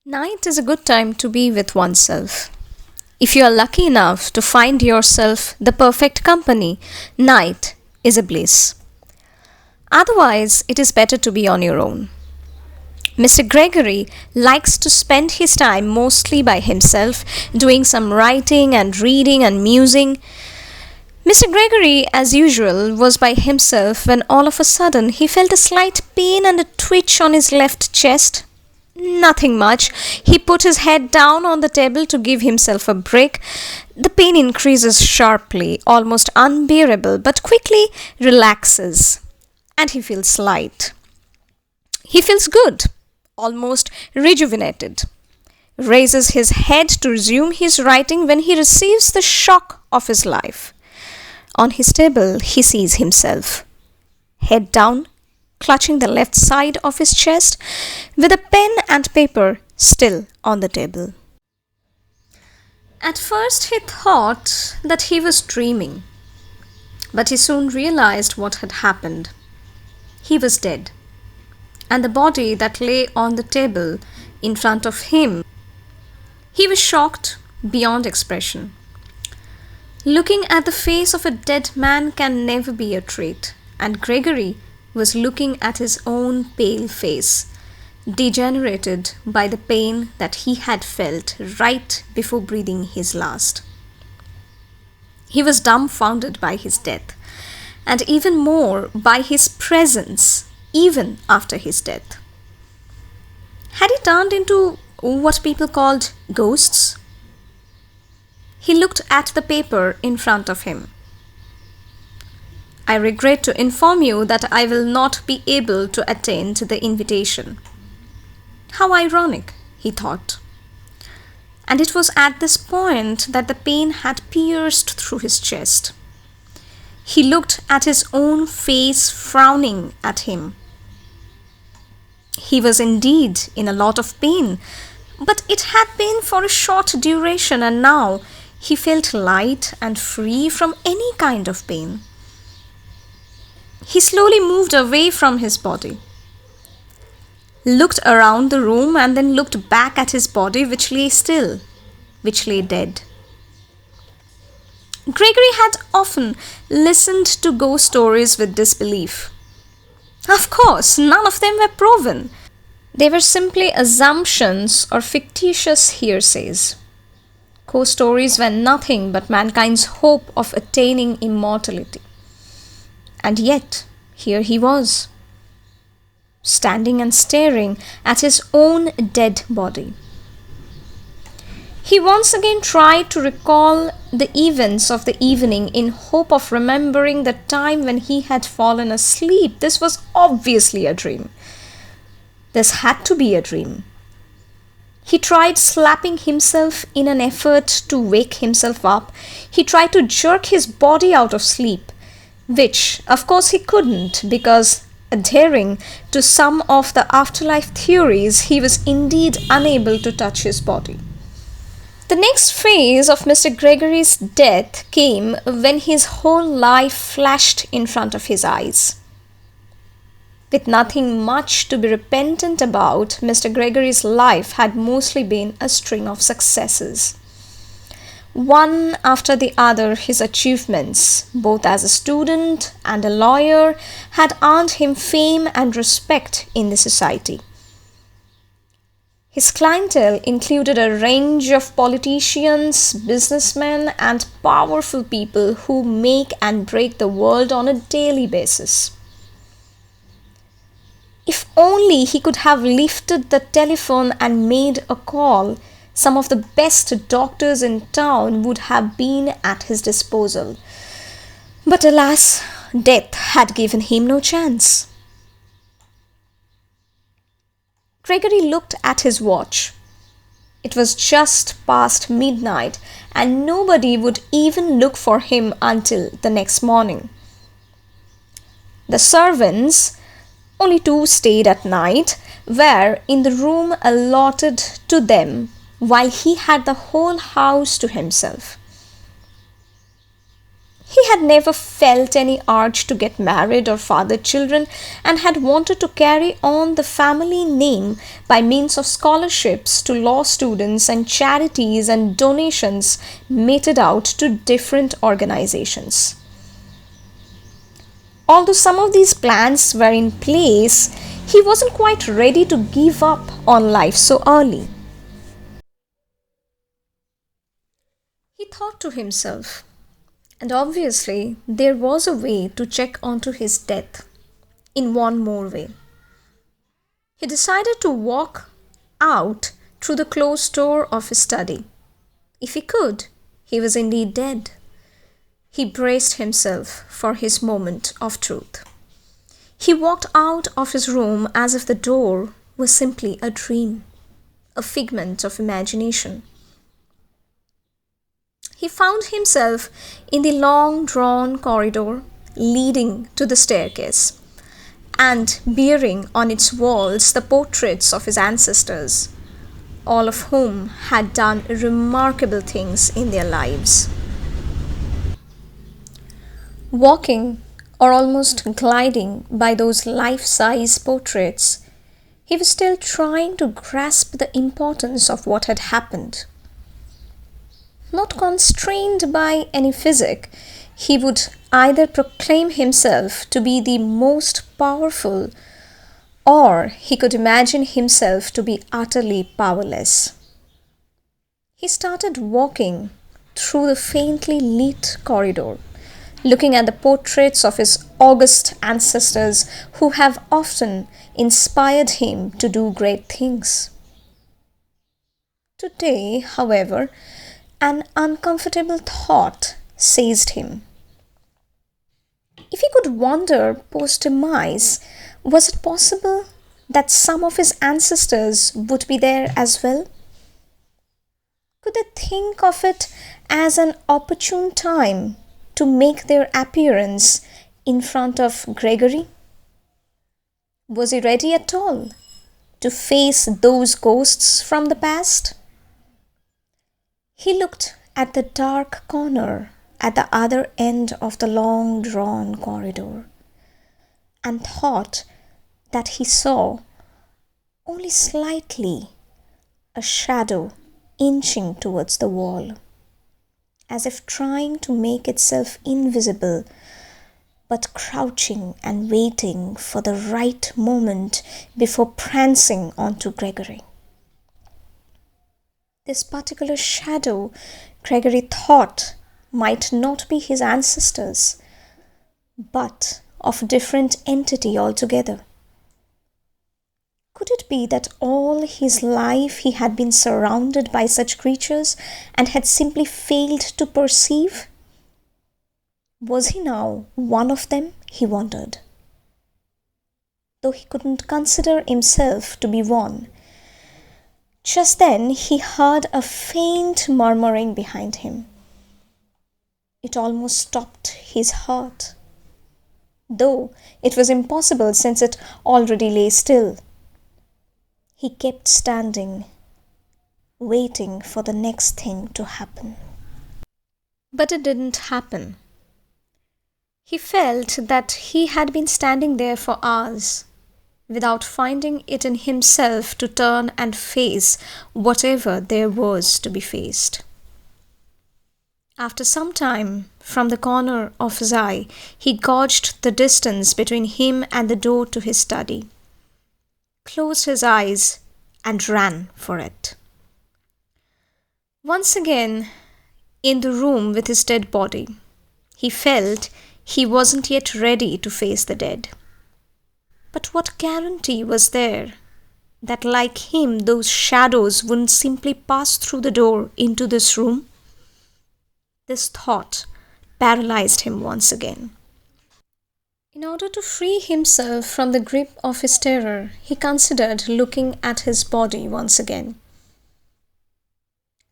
Night is a good time to be with oneself. If you are lucky enough to find yourself the perfect company, night is a bliss. Otherwise, it is better to be on your own. Mr. Gregory likes to spend his time mostly by himself, doing some writing and reading and musing. Mr. Gregory, as usual, was by himself when all of a sudden he felt a slight pain and a twitch on his left chest. Nothing much. He put his head down on the table to give himself a break. The pain increases sharply, almost unbearable, but quickly relaxes, and he feels light. He feels good, almost rejuvenated. Raises his head to resume his writing when he receives the shock of his life. On his table, he sees himself, head down, clutching the left side of his chest, with a pen and paper still on the table. At first he thought that he was dreaming, but he soon realized what had happened. He was dead, and the body that lay on the table in front of him, he was shocked beyond expression. Looking at the face of a dead man can never be a treat, and Gregory was looking at his own pale face, degenerated by the pain that he had felt right before breathing his last. He was dumbfounded by his death, and even more by his presence even after his death. Had he turned into what people called ghosts? He looked at the paper in front of him. I regret to inform you that I will not be able to attend the invitation. How ironic, he thought. And it was at this point that the pain had pierced through his chest. He looked at his own face frowning at him. He was indeed in a lot of pain, but it had been for a short duration, and now he felt light and free from any kind of pain. He slowly moved away from his body, looked around the room, and then looked back at his body, which lay still, which lay dead. Gregory had often listened to ghost stories with disbelief. Of course, none of them were proven. They were simply assumptions or fictitious hearsays. Ghost stories were nothing but mankind's hope of attaining immortality. And yet, here he was, standing and staring at his own dead body. He once again tried to recall the events of the evening in hope of remembering the time when he had fallen asleep. This was obviously a dream. This had to be a dream. He tried slapping himself in an effort to wake himself up. He tried to jerk his body out of sleep, which of course he couldn't, because adhering to some of the afterlife theories, he was indeed unable to touch his body. The next phase of Mr. Gregory's death came when his whole life flashed in front of his eyes. With nothing much to be repentant about, Mr. Gregory's life had mostly been a string of successes. One after the other, his achievements, both as a student and a lawyer, had earned him fame and respect in the society. His clientele included a range of politicians, businessmen, and powerful people who make and break the world on a daily basis. If only he could have lifted the telephone and made a call, some of the best doctors in town would have been at his disposal. But alas, death had given him no chance. Gregory looked at his watch. It was just past midnight, and nobody would even look for him until the next morning. The servants, only two stayed at night, were in the room allotted to them, while he had the whole house to himself. He had never felt any urge to get married or father children and had wanted to carry on the family name by means of scholarships to law students and charities and donations meted out to different organizations. Although some of these plans were in place, he wasn't quite ready to give up on life so early. He thought to himself, and obviously, there was a way to check onto his death in one more way. He decided to walk out through the closed door of his study. If he could, he was indeed dead. He braced himself for his moment of truth. He walked out of his room as if the door was simply a dream, a figment of imagination. He found himself in the long drawn corridor leading to the staircase and bearing on its walls the portraits of his ancestors, all of whom had done remarkable things in their lives. Walking or almost gliding by those life-size portraits, he was still trying to grasp the importance of what had happened. Not constrained by any physic, he would either proclaim himself to be the most powerful or he could imagine himself to be utterly powerless. He started walking through the faintly lit corridor, looking at the portraits of his august ancestors who have often inspired him to do great things. Today, however, an uncomfortable thought seized him. If he could wander post-demise, was it possible that some of his ancestors would be there as well? Could they think of it as an opportune time to make their appearance in front of Gregory? Was he ready at all to face those ghosts from the past? He looked at the dark corner at the other end of the long drawn corridor and thought that he saw only slightly a shadow inching towards the wall, as if trying to make itself invisible, but crouching and waiting for the right moment before prancing onto Gregory. This particular shadow, Gregory thought, might not be his ancestors, but of different entity altogether. Could it be that all his life he had been surrounded by such creatures and had simply failed to perceive? Was he now one of them, he wondered. Though he couldn't consider himself to be one, just then he heard a faint murmuring behind him. It almost stopped his heart, though it was impossible since it already lay still. He kept standing, waiting for the next thing to happen. But it didn't happen. He felt that he had been standing there for hours, without finding it in himself to turn and face whatever there was to be faced. After some time, from the corner of his eye, he gauged the distance between him and the door to his study, closed his eyes, and ran for it. Once again, in the room with his dead body, he felt he wasn't yet ready to face the dead. But what guarantee was there that, like him, those shadows wouldn't simply pass through the door into this room? This thought paralyzed him once again. In order to free himself from the grip of his terror, he considered looking at his body once again.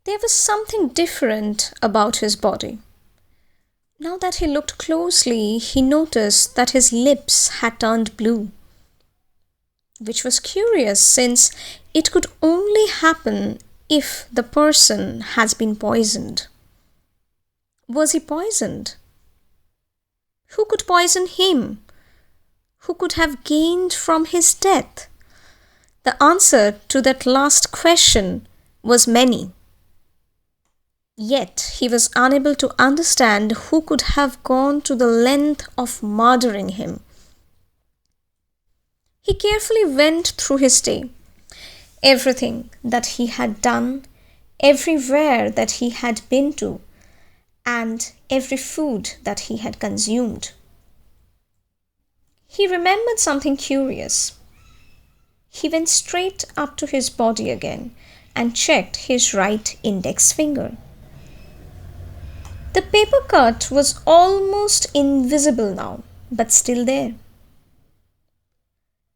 There was something different about his body. Now that he looked closely, he noticed that his lips had turned blue, which was curious since it could only happen if the person has been poisoned. Was he poisoned? Who could poison him? Who could have gained from his death? The answer to that last question was many. Yet he was unable to understand who could have gone to the length of murdering him. He carefully went through his day, everything that he had done, everywhere that he had been to, and every food that he had consumed. He remembered something curious. He went straight up to his body again and checked his right index finger. The paper cut was almost invisible now, but still there.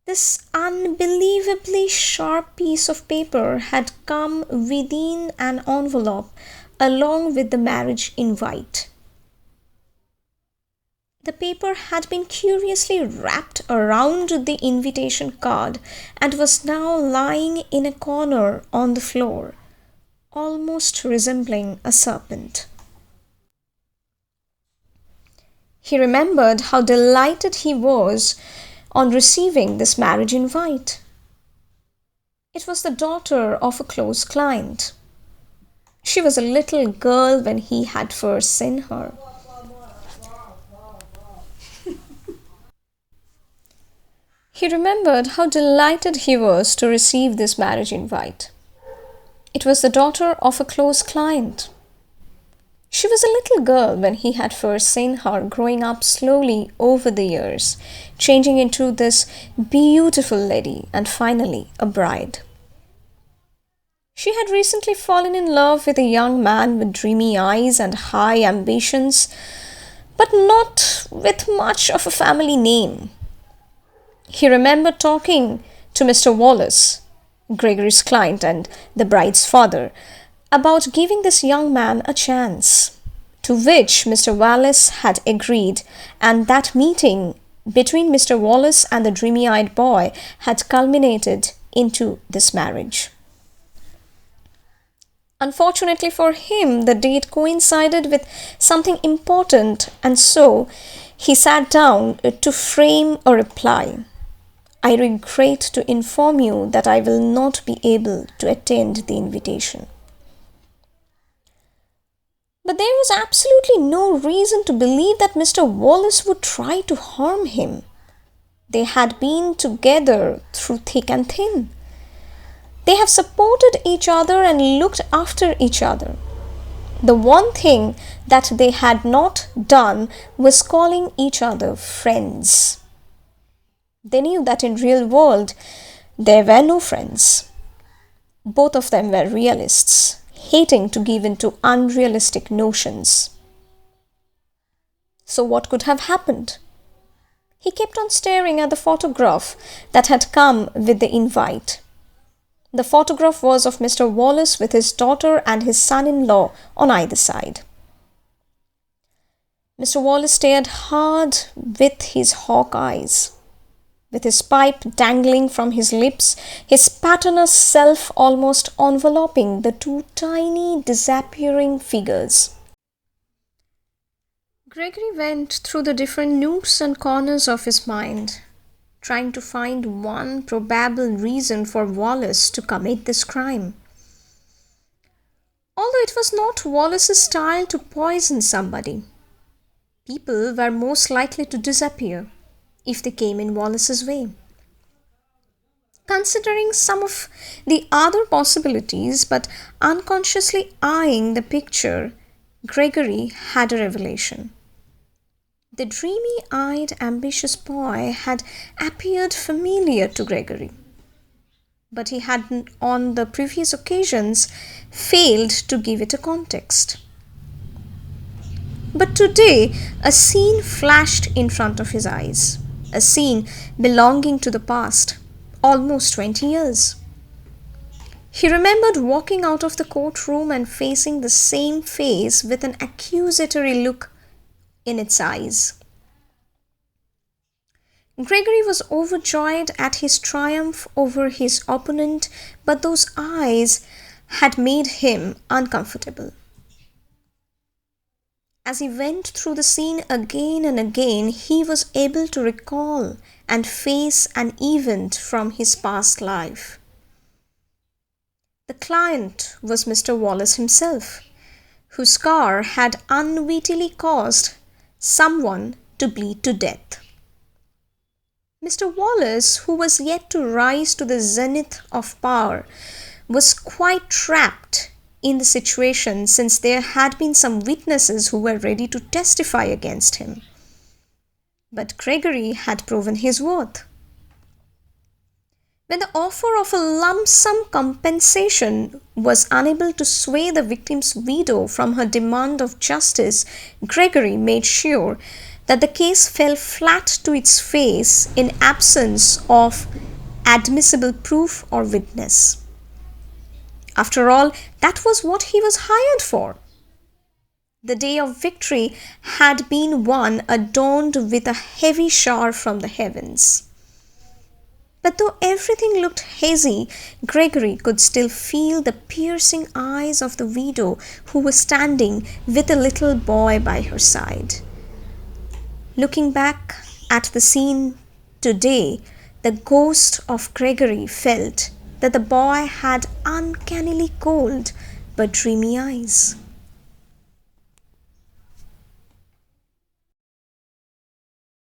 This unbelievably sharp piece of paper had come within an envelope along with the marriage invite. The paper had been curiously wrapped around the invitation card and was now lying in a corner on the floor, almost resembling a serpent. He remembered how delighted he was on receiving this marriage invite. It was the daughter of a close client. She was a little girl when he had first seen her. He remembered how delighted he was to receive this marriage invite. It was the daughter of a close client. She was a little girl when he had first seen her, growing up slowly over the years, changing into this beautiful lady and finally a bride. She had recently fallen in love with a young man with dreamy eyes and high ambitions, but not with much of a family name. He remembered talking to Mr. Wallace, Gregory's client and the bride's father, about giving this young man a chance, to which Mr. Wallace had agreed, and that meeting between Mr. Wallace and the dreamy-eyed boy had culminated into this marriage. Unfortunately for him, the date coincided with something important, and so he sat down to frame a reply. I regret to inform you that I will not be able to attend the invitation. But there was absolutely no reason to believe that Mr. Wallace would try to harm him. They had been together through thick and thin. They have supported each other and looked after each other. The one thing that they had not done was calling each other friends. They knew that in real world there were no friends. Both of them were realists, hating to give in to unrealistic notions. So what could have happened? He kept on staring at the photograph that had come with the invite. The photograph was of Mr. Wallace with his daughter and his son-in-law on either side. Mr. Wallace stared hard with his hawk eyes. With his pipe dangling from his lips, his paternal self almost enveloping the two tiny, disappearing figures. Gregory went through the different nooks and corners of his mind, trying to find one probable reason for Wallace to commit this crime. Although it was not Wallace's style to poison somebody, people were most likely to disappear if they came in Wallace's way. Considering some of the other possibilities but unconsciously eyeing the picture, Gregory had a revelation. The dreamy-eyed, ambitious boy had appeared familiar to Gregory, but he had on the previous occasions failed to give it a context. But today, a scene flashed in front of his eyes, a scene belonging to the past, almost 20 years. He remembered walking out of the courtroom and facing the same face with an accusatory look in its eyes. Gregory was overjoyed at his triumph over his opponent, but those eyes had made him uncomfortable. As he went through the scene again and again, he was able to recall and face an event from his past life. The client was Mr. Wallace himself, whose car had unwittingly caused someone to bleed to death. Mr. Wallace, who was yet to rise to the zenith of power, was quite trapped in the situation, since there had been some witnesses who were ready to testify against him. But Gregory had proven his worth. When the offer of a lump sum compensation was unable to sway the victim's widow from her demand of justice, Gregory made sure that the case fell flat to its face in absence of admissible proof or witness. After all, that was what he was hired for. The day of victory had been one adorned with a heavy shower from the heavens. But though everything looked hazy, Gregory could still feel the piercing eyes of the widow, who was standing with a little boy by her side. Looking back at the scene today, the ghost of Gregory felt that the boy had uncannily cold but dreamy eyes.